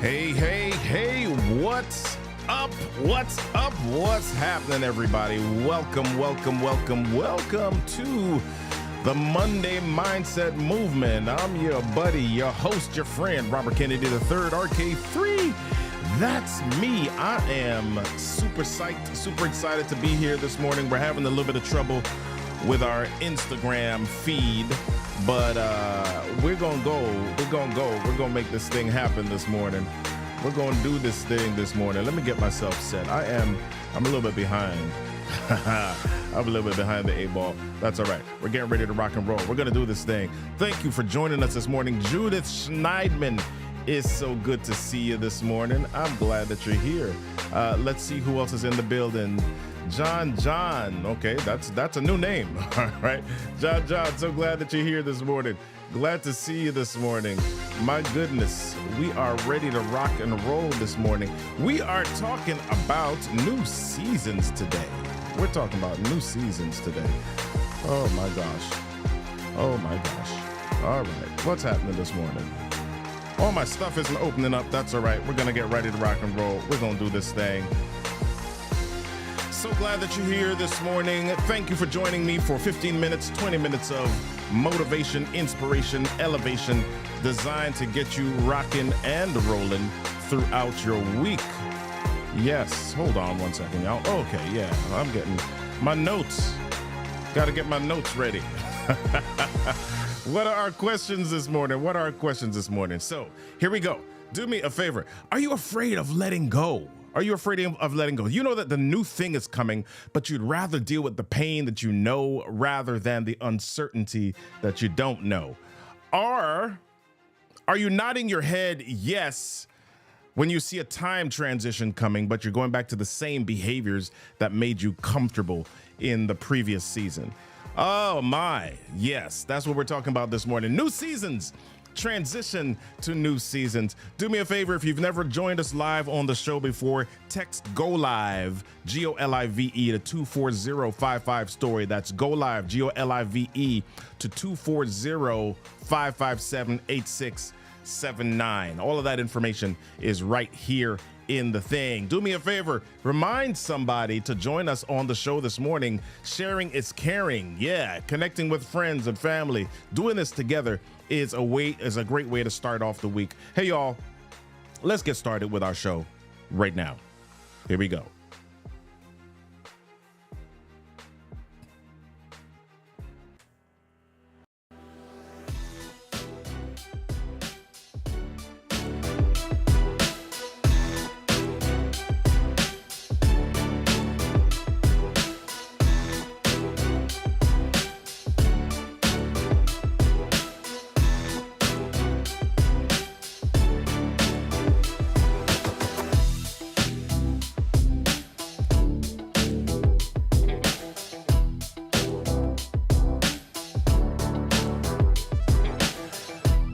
Hey, hey, hey, what's up? What's up? What's happening, everybody? Welcome to the Monday Mindset Movement. I'm your buddy, your host, your friend, Robert Kennedy III, RK3. That's me. I am super psyched, super excited to be here this morning. We're having a little bit of trouble with our Instagram feed, but we're gonna make this thing happen this morning. We're gonna do this thing this morning. Let me get myself set. I'm a little bit behind. I'm a little bit behind the 8 ball. That's all right. We're getting ready to rock and roll. We're gonna do this thing. Thank you for joining us this morning. Judith Schneidman, it's so good to see you this morning. I'm glad that you're here. Let's see who else is in the building. John. Okay, that's a new name. All right. John, so glad that you're here this morning. Glad to see you this morning. My goodness, we are ready to rock and roll this morning. We are talking about new seasons today. We're talking about new seasons today. Oh my gosh. All right. What's happening this morning? All my stuff isn't opening up. That's all right. We're going to get ready to rock and roll. We're going to do this thing. So glad that you're here this morning. Thank you for joining me for 15 minutes, 20 minutes of motivation, inspiration, elevation, designed to get you rocking and rolling throughout your week. Yes, hold on one second, y'all. Okay, yeah, I'm getting my notes. Got to get my notes ready. What are our questions this morning? So here we go. Do me a favor. Are you afraid of letting go? Are you afraid of letting go? You know that the new thing is coming, but you'd rather deal with the pain that you know rather than the uncertainty that you don't know. Or are you nodding your head yes when you see a time transition coming, but you're going back to the same behaviors that made you comfortable in the previous season? Oh my, yes, that's what we're talking about this morning. New seasons. Transition to new seasons. Do me a favor, if you've never joined us live on the show before, text GO LIVE, GOLIVE to 24055 story. That's GO LIVE, GOLIVE to 240-557-8679. All of that information is right here in the thing. Do me a favor, remind somebody to join us on the show this morning. Sharing is caring. Yeah, connecting with friends and family. Doing this together is a great way to start off the week. Hey y'all, let's get started with our show right now. Here we go.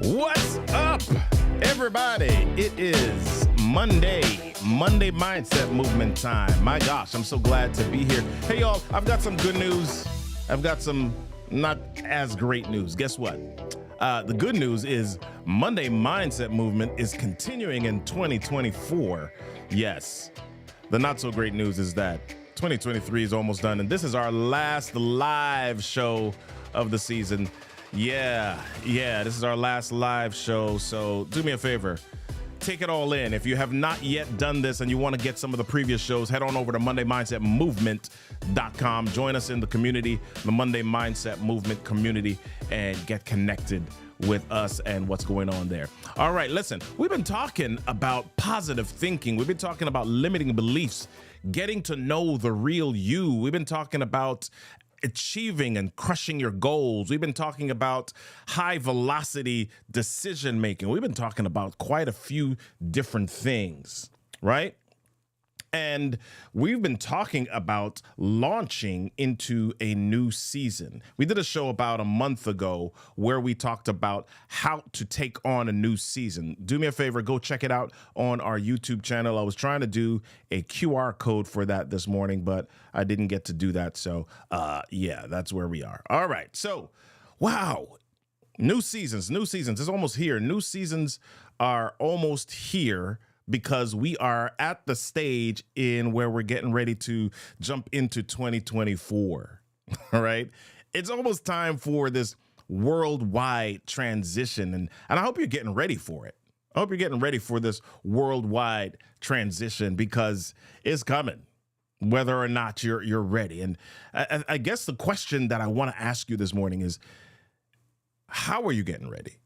What's up, everybody? It is Monday Mindset Movement time. My gosh, I'm so glad to be here. Hey, y'all, I've got some good news. I've got some not as great news. Guess what? The good news is Monday Mindset Movement is continuing in 2024. Yes. The not so great news is that 2023 is almost done, and this is our last live show of the season. Yeah, this is our last live show, so do me a favor. Take it all in. If you have not yet done this and you want to get some of the previous shows, head on over to MondayMindsetMovement.com. Join us in the community, the Monday Mindset Movement community, and get connected with us and what's going on there. All right, listen, we've been talking about positive thinking. We've been talking about limiting beliefs, getting to know the real you. We've been talking about achieving and crushing your goals. We've been talking about high velocity decision making. We've been talking about quite a few different things, right? And we've been talking about launching into a new season. We did a show about a month ago where we talked about how to take on a new season. Do me a favor, go check it out on our YouTube channel. I was trying to do a QR code for that this morning, but I didn't get to do that. So yeah, that's where we are. All right. So, wow. New seasons, new seasons. It's almost here. New seasons are almost here because we are at the stage in where we're getting ready to jump into 2024. All right. It's almost time for this worldwide transition. And I hope you're getting ready for it. I hope you're getting ready for this worldwide transition because it's coming, whether or not you're ready. And I guess the question that I want to ask you this morning is, how are you getting ready?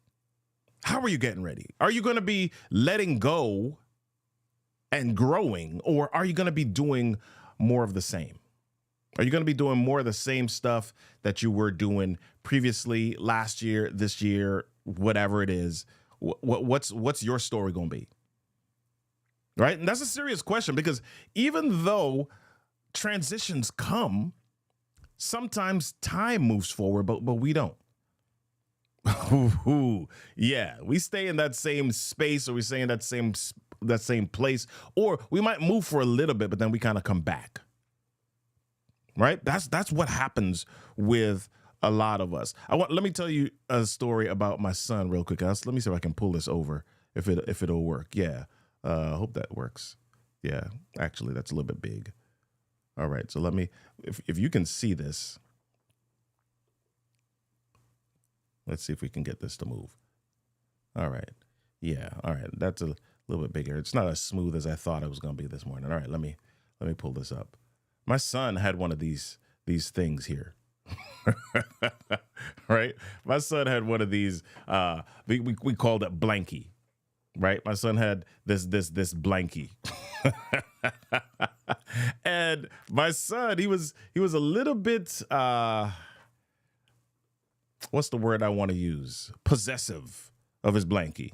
How are you getting ready? Are you going to be letting go and growing, or are you going to be doing more of the same? Are you going to be doing more of the same stuff that you were doing previously, last year, this year, whatever it is? What's your story going to be? Right? And that's a serious question because even though transitions come, sometimes time moves forward, but we don't. Yeah, we stay in that same space, or we stay in that same place, or we might move for a little bit, but then we kind of come back. Right? That's what happens with a lot of us. Let me tell you a story about my son real quick. Let me see if I can pull this over if it'll work. Yeah. I hope that works. Yeah, actually that's a little bit big. All right. So let me, if you can see this, let's see if we can get this to move. All right. Yeah. All right. That's a little bit bigger. It's not as smooth as I thought it was going to be this morning. All right. Let me pull this up. My son had one of these things here. Right. My son had one of these. We called it blankie. Right. My son had this blankie. And my son, he was a little bit, what's the word I want to use? Possessive of his blankie.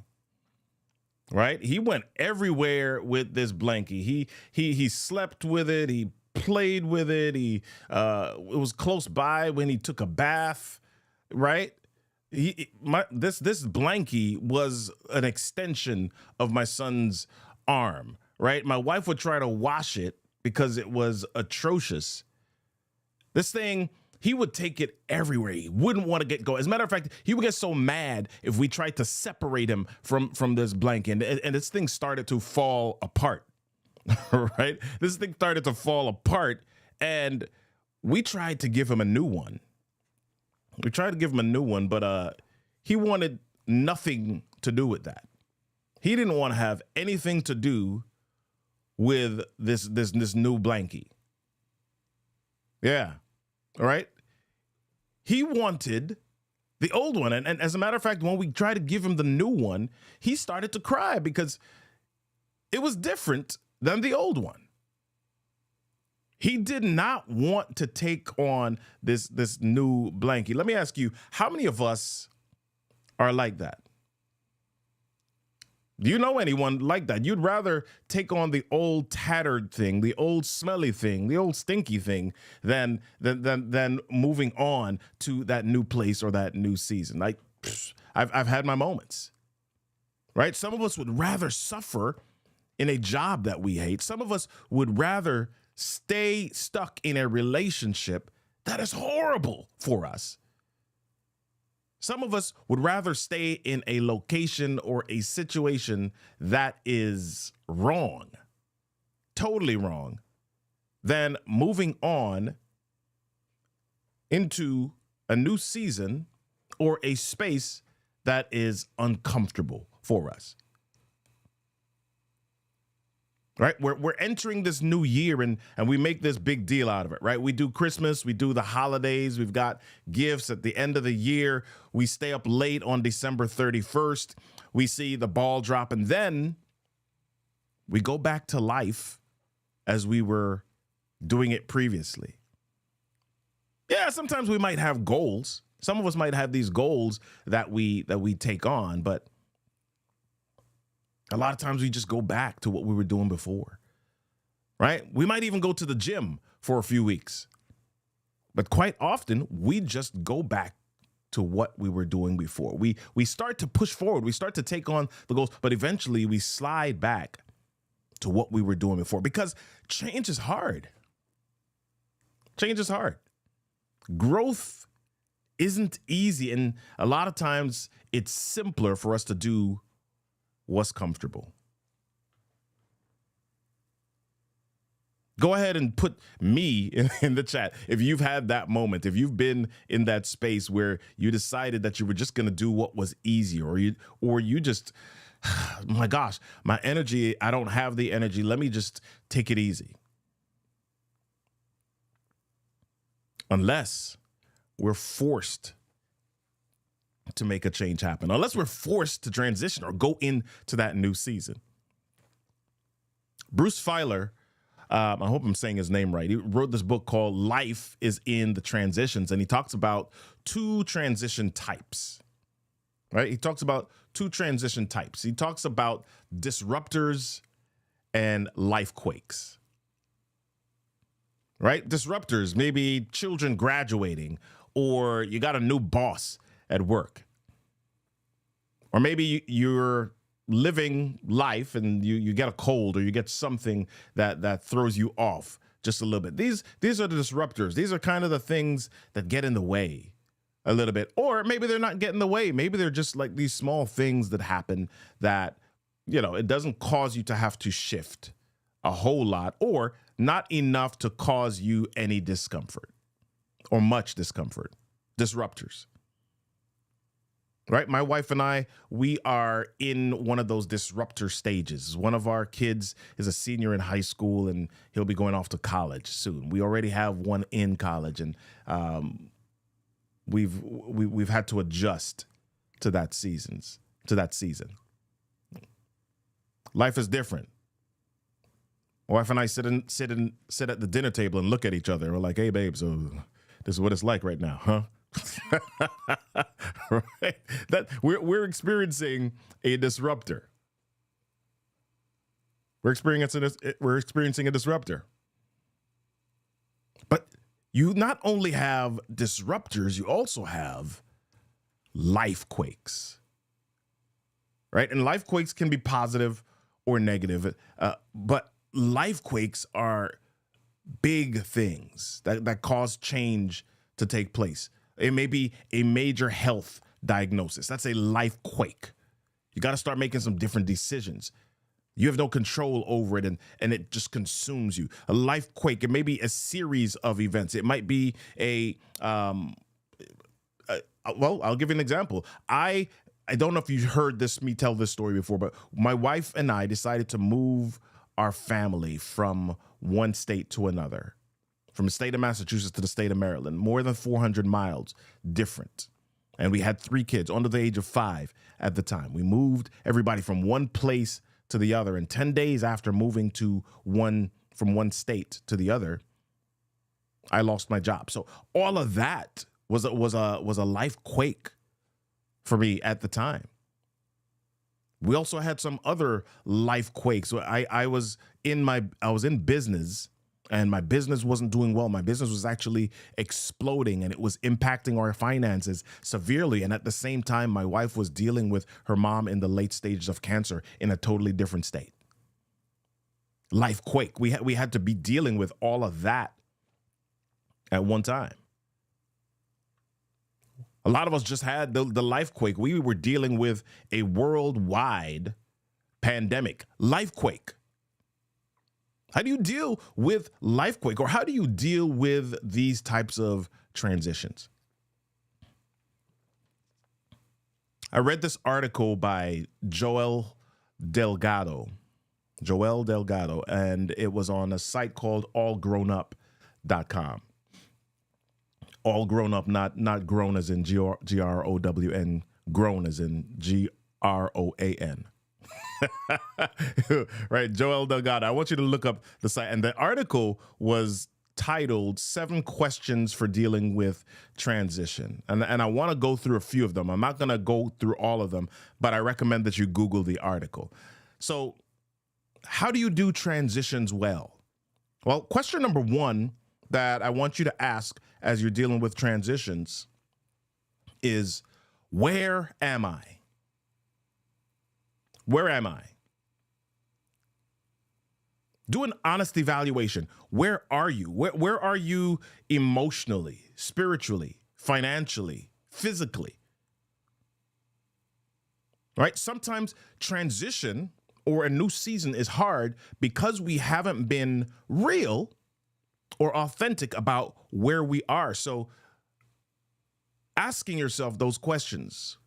Right? He went everywhere with this blankie. He slept with it. He played with it. It was close by when he took a bath. Right? This blankie was an extension of my son's arm. Right? My wife would try to wash it because it was atrocious. This thing, he would take it everywhere. He wouldn't want to go. As a matter of fact, he would get so mad if we tried to separate him from this blanket. And this thing started to fall apart. Right? This thing started to fall apart. And we tried to give him a new one. But he wanted nothing to do with that. He didn't want to have anything to do with this new blankie. Yeah. All right. He wanted the old one. And as a matter of fact, when we tried to give him the new one, he started to cry because it was different than the old one. He did not want to take on this new blankie. Let me ask you, how many of us are like that? Do you know anyone like that? You'd rather take on the old tattered thing, the old smelly thing, the old stinky thing than moving on to that new place or that new season. Like, I've had my moments, right? Some of us would rather suffer in a job that we hate. Some of us would rather stay stuck in a relationship that is horrible for us. Some of us would rather stay in a location or a situation that is wrong, totally wrong, than moving on into a new season or a space that is uncomfortable for us. Right? We're entering this new year and we make this big deal out of it, right? We do Christmas, we do the holidays, we've got gifts at the end of the year. We stay up late on December 31st. We see the ball drop, and then we go back to life as we were doing it previously. Yeah, sometimes we might have goals. Some of us might have these goals that we take on, but a lot of times we just go back to what we were doing before, right? We might even go to the gym for a few weeks, but quite often we just go back to what we were doing before. We start to push forward. We start to take on the goals, but eventually we slide back to what we were doing before because change is hard. Change is hard. Growth isn't easy. And a lot of times it's simpler for us to do what's comfortable. Go ahead and put me in the chat if you've had that moment, if you've been in that space where you decided that you were just going to do what was easy, or you just, my gosh, my energy, I don't have the energy. Let me just take it easy. Unless we're forced to make a change happen, unless we're forced to transition or go into that new season. Bruce Feiler, I hope I'm saying his name right. He wrote this book called Life is in the Transitions, and he talks about two transition types, right? He talks about two transition types. He talks about disruptors and life quakes, right? Disruptors, maybe children graduating, or you got a new boss at work, or maybe you're living life and you get a cold or you get something that throws you off just a little bit. These are the disruptors. These are kind of the things that get in the way a little bit, or maybe they're not getting in the way. Maybe they're just like these small things that happen that, it doesn't cause you to have to shift a whole lot, or not enough to cause you any discomfort or much discomfort. Disruptors. Right? My wife and I, we are in one of those disruptor stages. One of our kids is a senior in high school, and he'll be going off to college soon. We already have one in college, and we've had to adjust to that season. Life is different. My wife and I sit at the dinner table and look at each other. We're like, "Hey, babe, so this is what it's like right now, huh?" Right? That we're experiencing a disruptor. We're experiencing a disruptor. But you not only have disruptors, you also have life quakes. Right? And life quakes can be positive or negative, but life quakes are big things that cause change to take place. It may be a major health diagnosis. That's a life quake. You got to start making some different decisions. You have no control over it, and it just consumes you. A life quake, it may be a series of events. It might be well, I'll give you an example. I don't know if you heard me tell this story before, but my wife and I decided to move our family from one state to another. From the state of Massachusetts to the state of Maryland, more than 400 miles different. And we had 3 kids under the age of 5 at the time. We moved everybody from one place to the other. And 10 days after moving from one state to the other, I lost my job. So all of that was a life quake for me at the time. We also had some other life quakes. I was in business, and my business wasn't doing well. My business was actually exploding, and it was impacting our finances severely. And at the same time, my wife was dealing with her mom in the late stages of cancer in a totally different state. Life quake. We had to be dealing with all of that at one time. A lot of us just had the life quake. We were dealing with a worldwide pandemic. Life quake. How do you deal with life quake, or how do you deal with these types of transitions? I read this article by Joel Delgado, and it was on a site called allgrownup.com. All grown up, not grown as in G-R-O-W-N, grown as in G-R-O-A-N. Right, Joel Delgado. I want you to look up the site, and the article was titled 7 Questions for Dealing with Transition. And I want to go through a few of them. I'm not going to go through all of them, but I recommend that you Google the article. So how do you do transitions well? Well, question number 1 that I want you to ask as you're dealing with transitions is, where am I? Where am I? Do an honest evaluation. Where are you? Where are you emotionally, spiritually, financially, physically. Right? Sometimes transition or a new season is hard because we haven't been real or authentic about where we are. So asking yourself those questions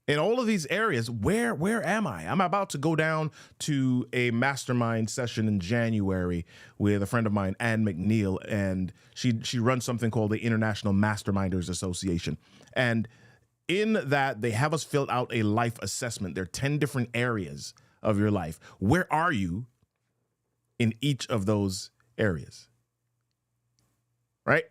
in all of these areas, where am I? I'm about to go down to a mastermind session in January with a friend of mine, Ann McNeil, and she runs something called the International Masterminders Association. And in that, they have us fill out a life assessment. There are 10 different areas of your life. Where are you in each of those areas? Right?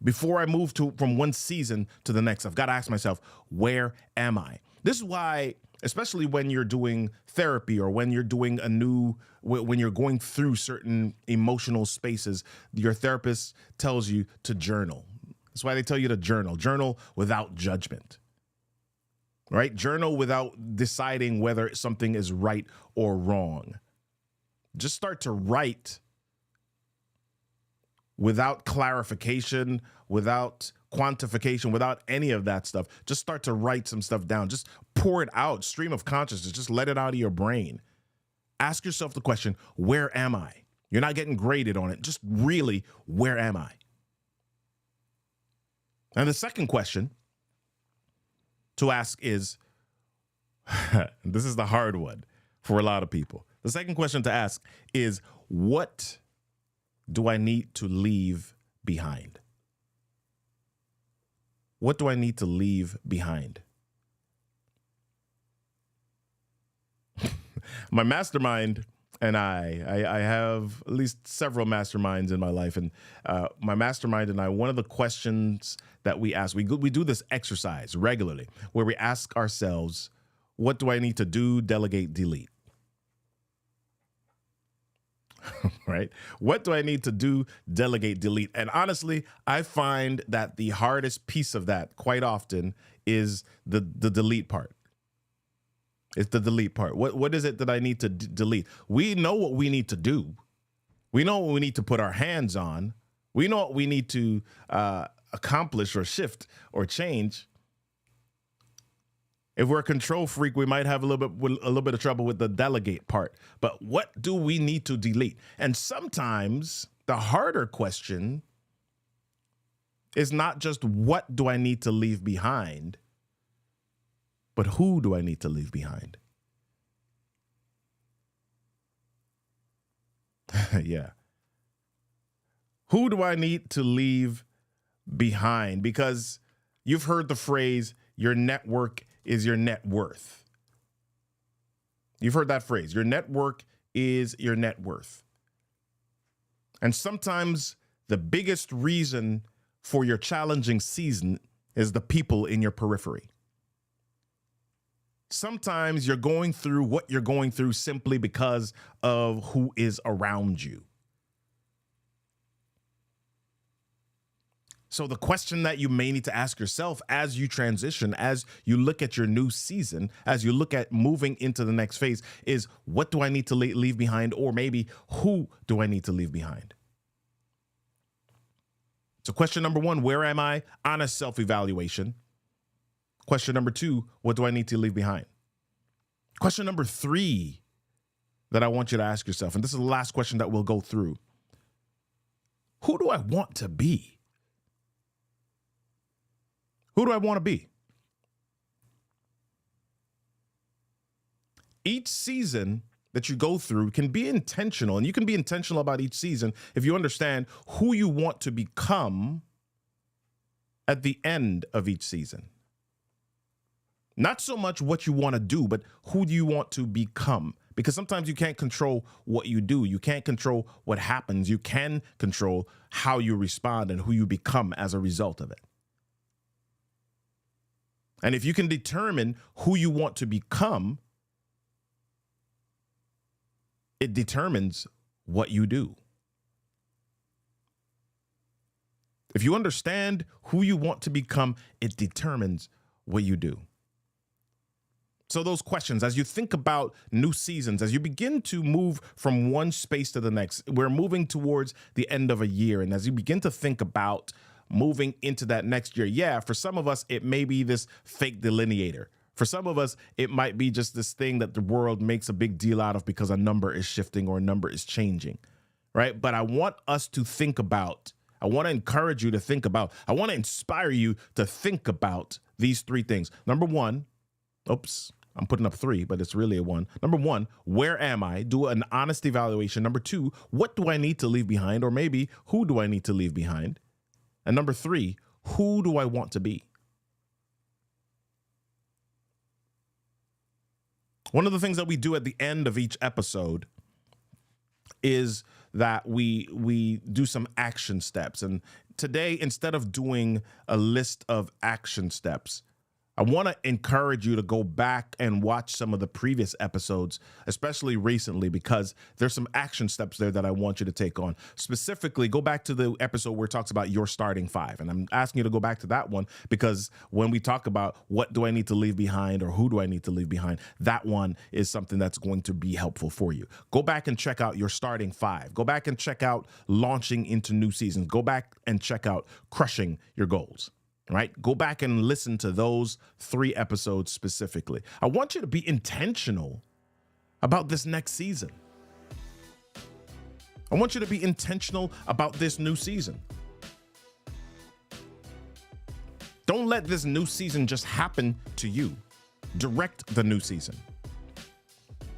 Before I move from one season to the next, I've got to ask myself, where am I? This is why, especially when you're doing therapy or when you're doing when you're going through certain emotional spaces, your therapist tells you to journal. That's why they tell you to journal. Journal without judgment, right? Journal without deciding whether something is right or wrong. Just start to write without clarification, without quantification, without any of that stuff. Just start to write some stuff down. Just pour it out, stream of consciousness. Just let it out of your brain. Ask yourself the question, where am I? You're not getting graded on it. Just really, where am I? And the second question to ask is, this is the hard one for a lot of people. The second question to ask is, what do I need to leave behind? What do I need to leave behind? My mastermind and I have at least several masterminds in my life, and my mastermind and I, one of the questions that we ask, we do this exercise regularly where we ask ourselves, what do I need to do, delegate, delete? Right? What do I need to do, delegate, delete? And honestly, I find that the hardest piece of that quite often is the delete part. It's the delete part. What is it that I need to delete? We know what we need to do. We know what we need to put our hands on. We know what we need to accomplish or shift or change. If we're a control freak, we might have a little bit of trouble with the delegate part. But what do we need to delete? And sometimes the harder question is not just what do I need to leave behind, but who do I need to leave behind? Yeah. Who do I need to leave behind? Because you've heard the phrase, your network is your net worth. You've heard that phrase. Your network is your net worth. And sometimes the biggest reason for your challenging season is the people in your periphery. Sometimes you're going through what you're going through simply because of who is around you. So the question that you may need to ask yourself as you transition, as you look at your new season, as you look at moving into the next phase is, what do I need to leave behind? Or maybe, who do I need to leave behind? So question number one, where am I? Honest self-evaluation. Question number two, what do I need to leave behind? Question number three that I want you to ask yourself, and this is the last question that we'll go through. Who do I want to be? Who do I want to be? Each season that you go through can be intentional, and you can be intentional about each season if you understand who you want to become at the end of each season. Not so much what you want to do, but who do you want to become? Because sometimes you can't control what you do. You can't control what happens. You can control how you respond and who you become as a result of it. And if you can determine who you want to become, it determines what you do. If you understand who you want to become, it determines what you do. So those questions, as you think about new seasons, as you begin to move from one space to the next, we're moving towards the end of a year. And as you begin to think about moving into that next year. Yeah, for some of us, it may be this fake delineator. For some of us, it might be just this thing that the world makes a big deal out of because a number is shifting or a number is changing, right? But I want us to think about, I want to encourage you to think about, I want to inspire you to think about these three things. Number one, oops, I'm putting up three, but it's really a one. Number one, where am I? Do an honest evaluation. Number two, what do I need to leave behind? Or maybe who do I need to leave behind? And number three, who do I want to be? One of the things that we do at the end of each episode is that we do some action steps. And today, instead of doing a list of action steps, I want to encourage you to go back and watch some of the previous episodes, especially recently, because there's some action steps there that I want you to take on. Specifically, go back to the episode where it talks about your starting five. And I'm asking you to go back to that one because when we talk about what do I need to leave behind or who do I need to leave behind, that one is something that's going to be helpful for you. Go back and check out your starting five. Go back and check out launching into new seasons. Go back and check out crushing your goals. Right? Go back and listen to those 3 episodes specifically. I want you to be intentional about this next season. I want you to be intentional about this new season. Don't let this new season just happen to you. Direct the new season.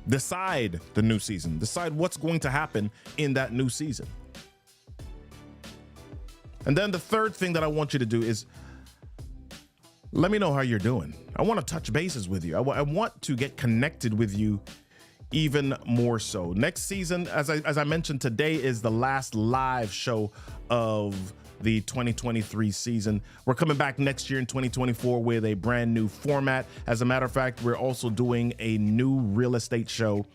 Decide the new season. Decide what's going to happen in that new season. And then the third thing that I want you to do is let me know how you're doing. I want to touch bases with you. I want to get connected with you even more so. Next season, as I mentioned, today is the last live show of the 2023 season. We're coming back next year in 2024 with a brand new format. As a matter of fact, we're also doing a new real estate show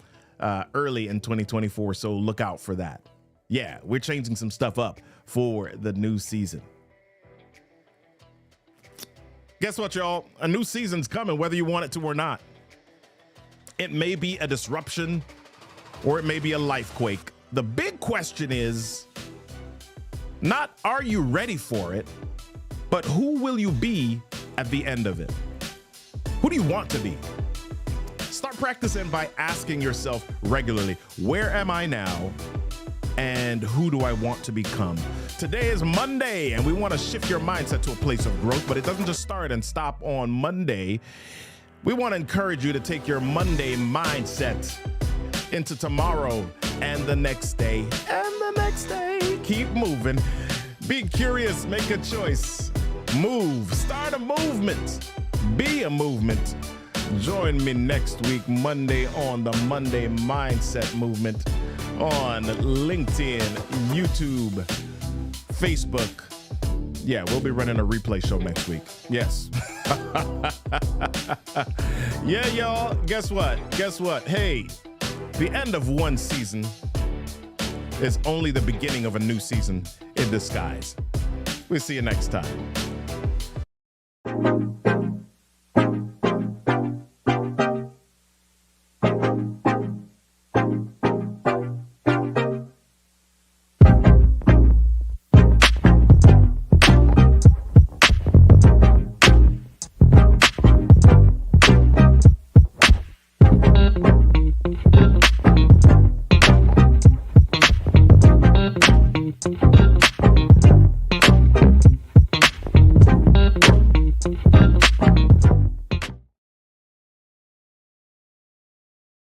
early in 2024, so look out for that. Yeah, we're changing some stuff up for the new season. Guess what, y'all? A new season's coming, whether you want it to or not. It may be a disruption or it may be a life quake. The big question is not are you ready for it, but who will you be at the end of it? Who do you want to be? Start practicing by asking yourself regularly, where am I now? And who do I want to become? Today is Monday, and we want to shift your mindset to a place of growth, but it doesn't just start and stop on Monday. We want to encourage you to take your Monday mindset into tomorrow and the next day and the next day. Keep moving. Be curious. Make a choice. Move. Start a movement. Be a movement. Join me next week, Monday, on the Monday Mindset Movement on LinkedIn, YouTube, Facebook. Yeah, we'll be running a replay show next week. Yes. Yeah, y'all. Guess what? Guess what? Hey, the end of one season is only the beginning of a new season in disguise. We'll see you next time.